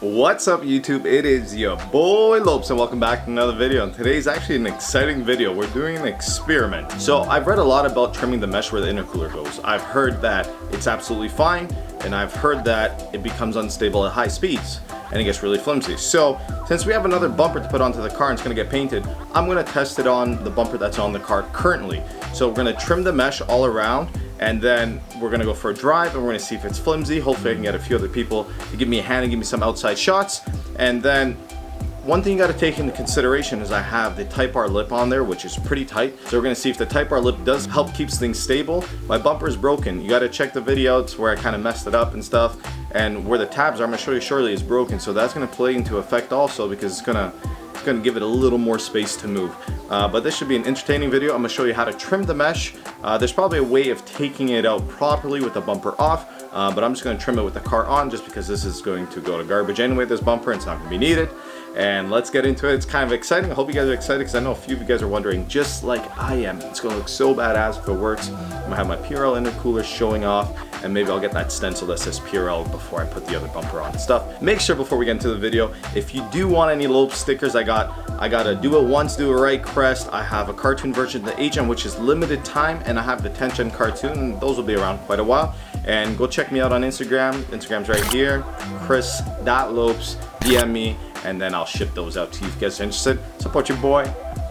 What's up YouTube? It is your boy Lowpes and welcome back to another video. And today's actually an exciting video. We're doing an experiment. So I've read a lot about trimming the mesh where the intercooler goes. I've heard that it's absolutely fine, and I've heard that it becomes unstable at high speeds and it gets really flimsy. So since we have another bumper to put onto the car and it's going to get painted, I'm going to test it on the bumper that's on the car currently. So we're going to trim the mesh all around, and then we're gonna go for a drive and we're gonna see if it's flimsy. Hopefully I can get a few other people to give me a hand and give me some outside shots. And then one thing you gotta take into consideration is I have the Type R lip on there, which is pretty tight. So we're gonna see if the Type R lip does help keeps things stable. My bumper is broken. You gotta check the videos where I kind of messed it up and stuff. And where the tabs are, I'm gonna show you shortly, is broken. So that's gonna play into effect also, because it's gonna give it a little more space to move. But this should be an entertaining video. I'm gonna show you how to trim the mesh. There's probably a way of taking it out properly with the bumper off, but I'm just gonna trim it with the car on, just because this is going to go to garbage anyway, this bumper, and it's not gonna be needed. And let's get into it. It's kind of exciting. I hope you guys are excited, because I know a few of you guys are wondering, just like I am. It's gonna look so badass if it works. I'm gonna have my PRL intercooler showing off, and maybe I'll get that stencil that says PRL before I put the other bumper on and stuff. Make sure before we get into the video, if you do want any Lowpes stickers, I got a do it once, do it right crest. I have a cartoon version of the HM, which is limited time, and I have the 10th gen cartoon, and those will be around quite a while. And go check me out on Instagram. Instagram's right here, chris.lopes, DM me, and then I'll ship those out to you if you guys are interested. Support your boy,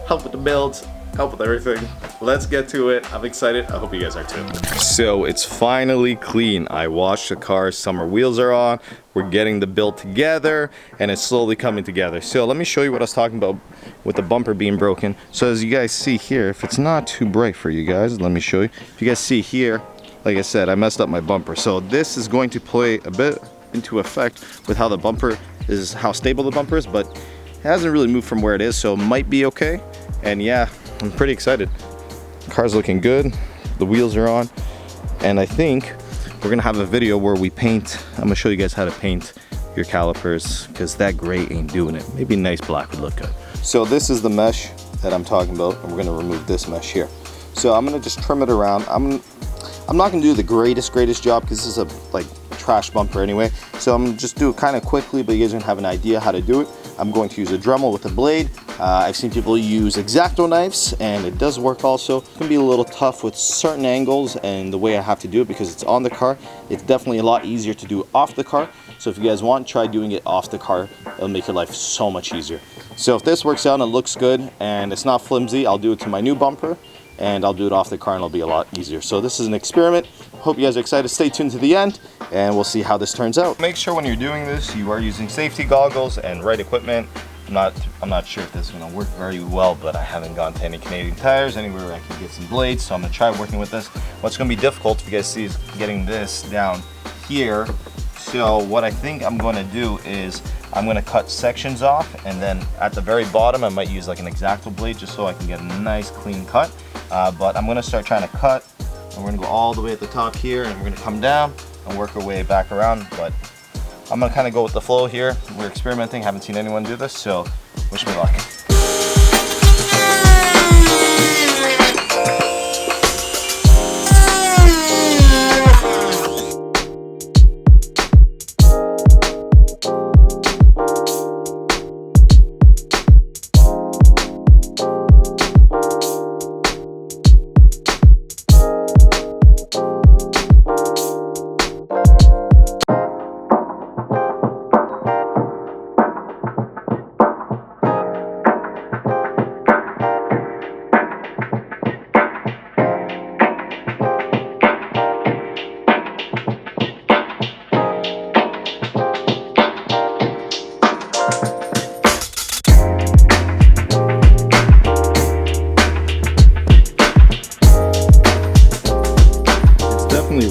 help with the builds, help with everything. Let's get to it. I'm excited. I hope you guys are too. So it's finally clean. I washed the car, summer wheels are on. We're getting the build together, and it's slowly coming together. So let me show you what I was talking about with the bumper being broken. So as you guys see here, if it's not too bright for you guys, let me show you. If you guys see here, like I said, I messed up my bumper. So this is going to play a bit into effect with how the bumper is, how stable the bumper is, but it hasn't really moved from where it is, so it might be okay. And yeah, I'm pretty excited. The car's looking good, the wheels are on, and I think we're gonna have a video where we paint. I'm gonna show you guys how to paint your calipers, because that gray ain't doing it. Maybe nice black would look good. So this is the mesh that I'm talking about, and we're gonna remove this mesh here. So I'm gonna just trim it around. I'm not gonna do the greatest job, because this is a trash bumper anyway. So I'm gonna just do it kind of quickly, but you guys are gonna have an idea how to do it. I'm going to use a Dremel with a blade. I've seen people use X-Acto knives, and it does work also. It can be a little tough with certain angles and the way I have to do it, because it's on the car. It's definitely a lot easier to do off the car. So if you guys want, try doing it off the car. It'll make your life so much easier. So if this works out and it looks good and it's not flimsy, I'll do it to my new bumper, and I'll do it off the car, and it'll be a lot easier. So this is an experiment. Hope you guys are excited. Stay tuned to the end, and we'll see how this turns out. Make sure when you're doing this, you are using safety goggles and right equipment. I'm not sure if this is gonna work very well, but I haven't gone to any Canadian Tires, anywhere where I can get some blades, so I'm gonna try working with this. What's gonna be difficult, if you guys see, is getting this down here. So what I think I'm gonna do is I'm gonna cut sections off, and then at the very bottom I might use like an X-Acto blade, just so I can get a nice clean cut. But I'm gonna start trying to cut, and we're gonna go all the way at the top here, and we're gonna come down and work our way back around. But I'm gonna kind of go with the flow here. We're experimenting, haven't seen anyone do this, so wish me luck.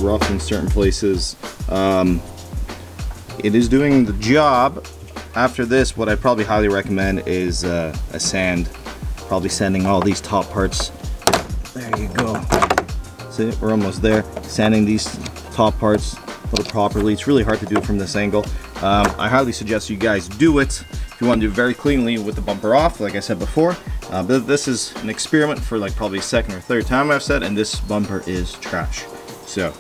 Rough in certain places. It is doing the job. After this, what I probably highly recommend is a sand. Probably sanding all these top parts. There you go. See, we're almost there. Sanding these top parts a little properly. It's really hard to do it from this angle. I highly suggest you guys do it if you want to do it very cleanly with the bumper off, like I said before. But this is an experiment for like probably second or third time I've said, and this bumper is trash. So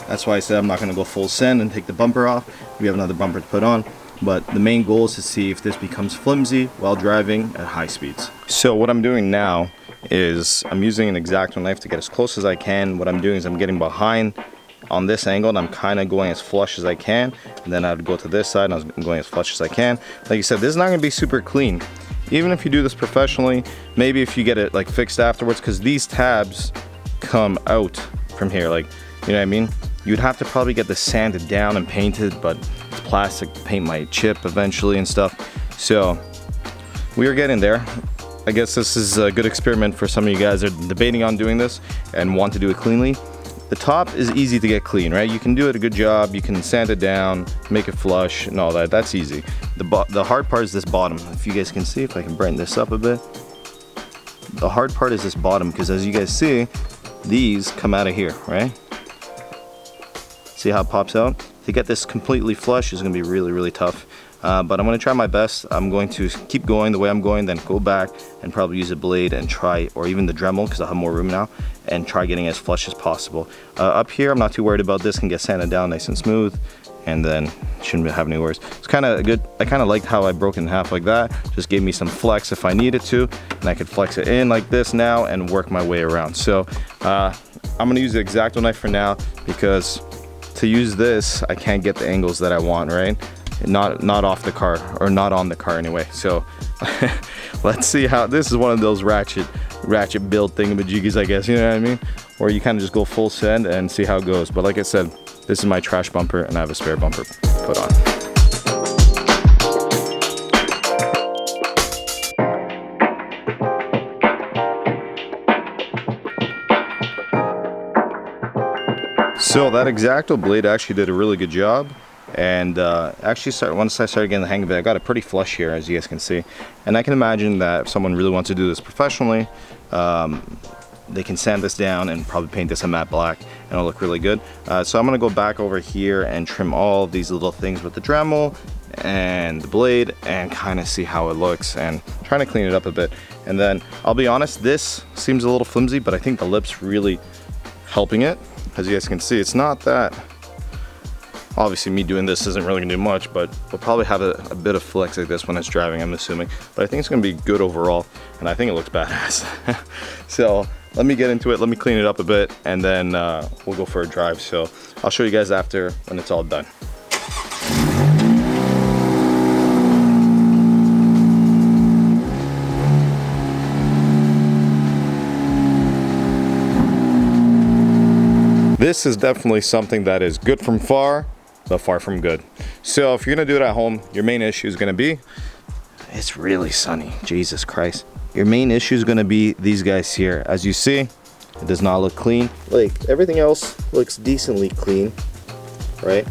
that's why I said I'm not going to go full send and take the bumper off. We have another bumper to put on. but the main goal is to see if this becomes flimsy while driving at high speeds. So what I'm doing now is I'm using an X-Acto knife to get as close as I can. What I'm doing is I'm getting behind on this angle and I'm kind of going as flush as I can, and then I'd go to this side and I was going as flush as I can. Like you said, this is not going to be super clean. Even if you do this professionally, maybe if you get it like fixed afterwards, because these tabs come out from here, like, you know what I mean? You'd have to probably get this sanded down and painted, but it's plastic, the paint might chip eventually and stuff. So we are getting there. I guess this is a good experiment for some of you guys that are debating on doing this and want to do it cleanly. The top is easy to get clean, right? You can do it a good job, you can sand it down, make it flush and all that, that's easy. The hard part is this bottom. If you guys can see, if I can brighten this up a bit. The hard part is this bottom, because as you guys see, these come out of here, right? See how it pops out? To get this completely flush is gonna be really, really tough. But I'm gonna try my best. I'm going to keep going the way I'm going, then go back and probably use a blade and try, or even the Dremel, because I'll have more room now, and try getting as flush as possible. Up here, I'm not too worried about this, can get sanded down nice and smooth, and then shouldn't have any worries. It's kind of good. I kind of liked how I broke it in half like that. Just gave me some flex if I needed to, and I could flex it in like this now and work my way around. So I'm gonna use the X-Acto knife for now, because to use this, I can't get the angles that I want, right? Not off the car, or not on the car anyway. So let's see how, this is one of those ratchet build thingamajiggies, I guess, you know what I mean? Or you kind of just go full send and see how it goes. But like I said, this is my trash bumper and I have a spare bumper put on. So that X-Acto blade actually did a really good job, and actually once I started getting the hang of it, I got it pretty flush here, as you guys can see. And I can imagine that if someone really wants to do this professionally, they can sand this down and probably paint this a matte black and it'll look really good. So I'm gonna go back over here and trim all of these little things with the Dremel and the blade and kind of see how it looks, and trying to clean it up a bit. And then I'll be honest, this seems a little flimsy, but I think the lip's really helping it. As you guys can see, it's not that, obviously me doing this isn't really gonna do much, but we'll probably have a bit of flex like this when it's driving, I'm assuming. But I think it's gonna be good overall, and I think it looks badass. So let me get into it, let me clean it up a bit, and then we'll go for a drive. So I'll show you guys after when it's all done. This is definitely something that is good from far, but far from good. So if you're gonna do it at home, your main issue is gonna be, it's really sunny, Jesus Christ. Your main issue is gonna be these guys here. As you see, it does not look clean. Like, everything else looks decently clean, right?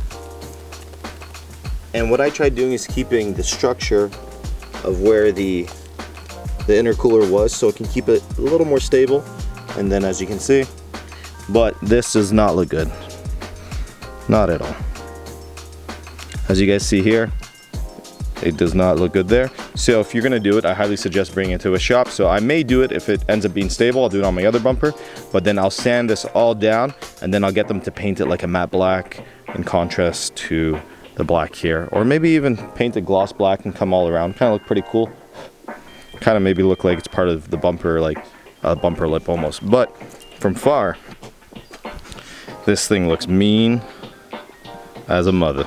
And what I tried doing is keeping the structure of where the intercooler was, so it can keep it a little more stable. And then as you can see, but this does not look good, not at all. As you guys see here, it does not look good there. So if you're gonna do it, I highly suggest bringing it to a shop. So I may do it if it ends up being stable, I'll do it on my other bumper, but then I'll sand this all down and then I'll get them to paint it like a matte black in contrast to the black here. Or maybe even paint it gloss black and come all around, kind of look pretty cool. Kind of maybe look like it's part of the bumper, like a bumper lip almost. But from far, this thing looks mean as a mother.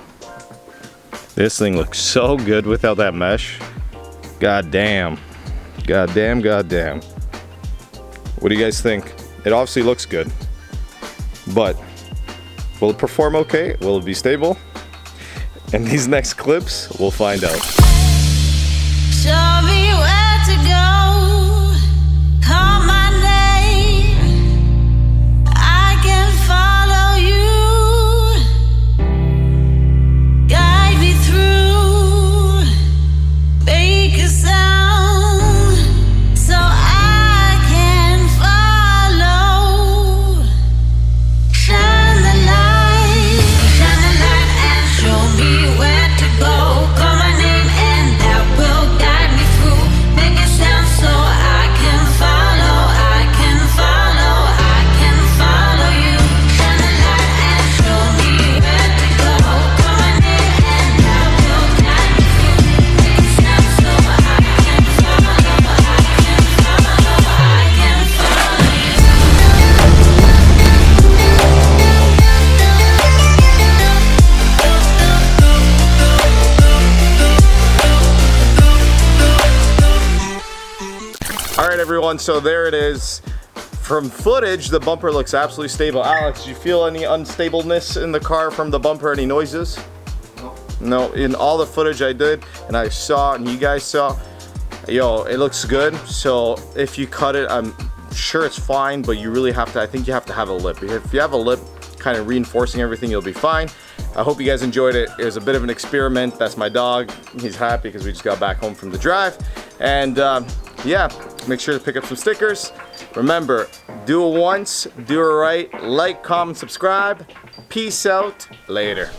This thing looks so good without that mesh. God damn. God damn, god damn. What do you guys think? It obviously looks good, but will it perform okay? Will it be stable? In these next clips, we'll find out. Show me where to go. Call my name. I can follow you. Guide me through. Make a sound so I can follow. Shine the light and show me where to go. Call my name and that will guide me through. everyone, so there it is. From footage, the bumper looks absolutely stable. Alex, do you feel any unstableness in the car from the bumper, any noises? No, in all the footage I did, and I saw, and you guys saw, yo, it looks good. So if you cut it, I'm sure it's fine, but you really have to, I think you have to have a lip. If you have a lip kind of reinforcing everything, you'll be fine. I hope you guys enjoyed it. It was a bit of an experiment. That's my dog. He's happy because we just got back home from the drive. And yeah, make sure to pick up some stickers. Remember, do it once, do it right. Like, comment, subscribe. Peace out. Later.